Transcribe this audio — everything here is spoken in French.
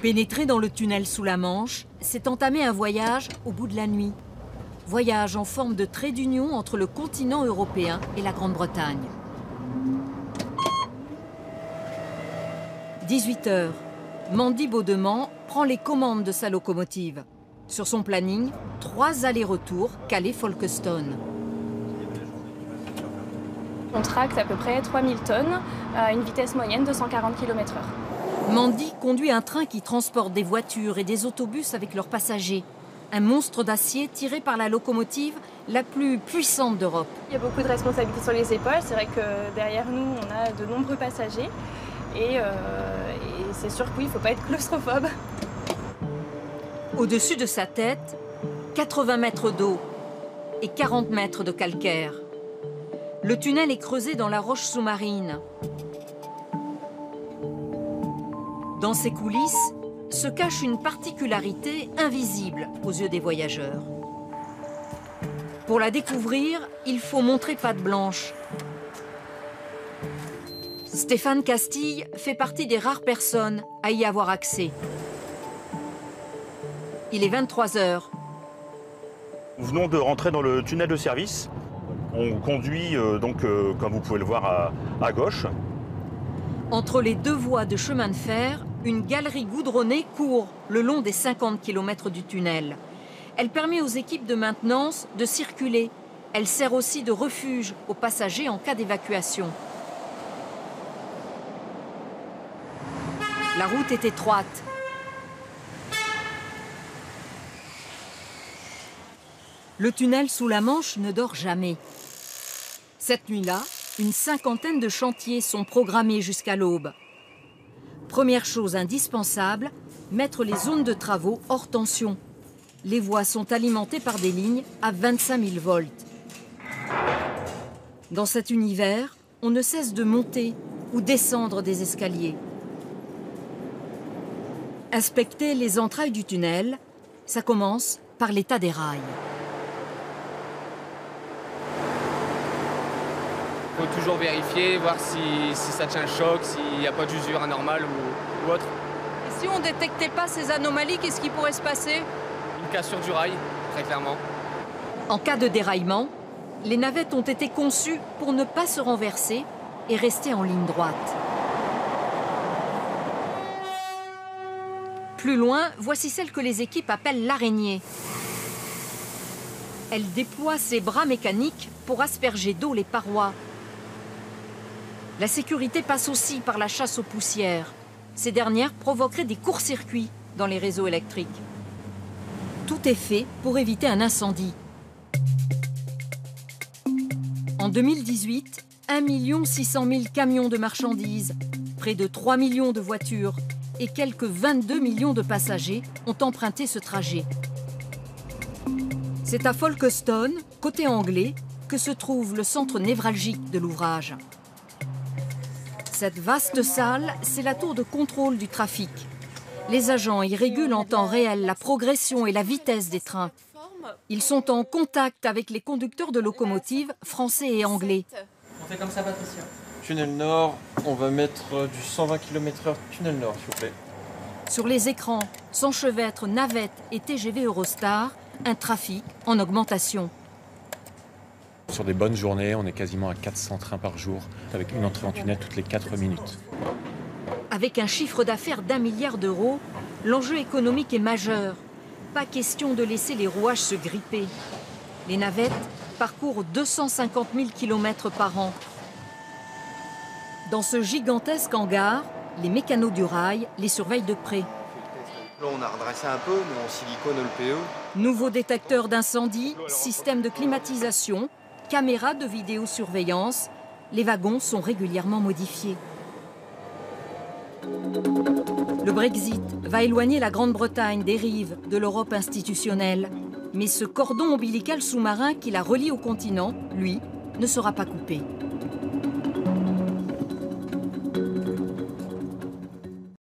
Pénétrer dans le tunnel sous la Manche, c'est entamer un voyage au bout de la nuit. Voyage en forme de trait d'union entre le continent européen et la Grande-Bretagne. 18 h, Mandy Baudement prend les commandes de sa locomotive. Sur son planning, 3 allers-retours Calais-Folkestone. On tracte à peu près 3000 tonnes à une vitesse moyenne de 140 km/h. Mandy conduit un train qui transporte des voitures et des autobus avec leurs passagers. Un monstre d'acier tiré par la locomotive la plus puissante d'Europe. Il y a beaucoup de responsabilités sur les épaules. C'est vrai que derrière nous, on a de nombreux passagers. Et c'est sûr que oui, il ne faut pas être claustrophobe. Au-dessus de sa tête, 80 mètres d'eau et 40 mètres de calcaire. Le tunnel est creusé dans la roche sous-marine. Dans ces coulisses se cache une particularité invisible aux yeux des voyageurs. Pour la découvrir, il faut montrer patte blanche. Stéphane Castille fait partie des rares personnes à y avoir accès. Il est 23 h. Nous venons de rentrer dans le tunnel de service. On conduit comme vous pouvez le voir, à gauche. Entre les 2 voies de chemin de fer, une galerie goudronnée court le long des 50 km du tunnel. Elle permet aux équipes de maintenance de circuler. Elle sert aussi de refuge aux passagers en cas d'évacuation. La route est étroite. Le tunnel sous la Manche ne dort jamais. Cette nuit-là, une 50aine de chantiers sont programmés jusqu'à l'aube. Première chose indispensable, mettre les zones de travaux hors tension. Les voies sont alimentées par des lignes à 25 000 volts. Dans cet univers, on ne cesse de monter ou descendre des escaliers. Inspecter les entrailles du tunnel, ça commence par l'état des rails. Il faut toujours vérifier, voir si ça tient le choc, s'il n'y a pas d'usure anormale ou autre. Et si on ne détectait pas ces anomalies, qu'est-ce qui pourrait se passer? Une cassure du rail, très clairement. En cas de déraillement, les navettes ont été conçues pour ne pas se renverser et rester en ligne droite. Plus loin, voici celle que les équipes appellent l'araignée. Elle déploie ses bras mécaniques pour asperger d'eau les parois. La sécurité passe aussi par la chasse aux poussières. Ces dernières provoqueraient des courts-circuits dans les réseaux électriques. Tout est fait pour éviter un incendie. En 2018, 1 600 000 camions de marchandises, près de 3 millions de voitures et quelques 22 millions de passagers ont emprunté ce trajet. C'est à Folkestone, côté anglais, que se trouve le centre névralgique de l'ouvrage. Cette vaste salle, c'est la tour de contrôle du trafic. Les agents y régulent en temps réel la progression et la vitesse des trains. Ils sont en contact avec les conducteurs de locomotives français et anglais. On fait comme ça, Patricia. Tunnel nord, on va mettre du 120 km/h tunnel nord, s'il vous plaît. Sur les écrans s'enchevêtrent navettes et TGV Eurostar, un trafic en augmentation. Sur des bonnes journées, on est quasiment à 400 trains par jour, avec une entrée en tunnel toutes les 4 minutes. Avec un chiffre d'affaires d'1 milliard d'euros, l'enjeu économique est majeur. Pas question de laisser les rouages se gripper. Les navettes parcourent 250 000 km par an. Dans ce gigantesque hangar, les mécanos du rail les surveillent de près. Là, on a redressé un peu, mais on silicone le PE. Nouveau détecteur d'incendie, système de climatisation, caméras de vidéosurveillance. Les wagons sont régulièrement modifiés. Le Brexit va éloigner la Grande-Bretagne des rives de l'Europe institutionnelle. Mais ce cordon ombilical sous-marin qui la relie au continent, lui, ne sera pas coupé.